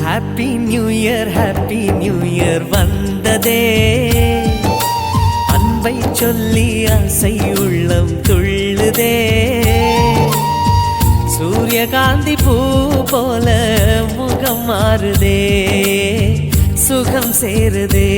Happy new year வந்ததே. அன்பை சொல்லி ஆசை உள்ளம் துள்ளுதே. சூரியகாந்தி பூ போல முகம் மாறுதே, சுகம் சேருதே.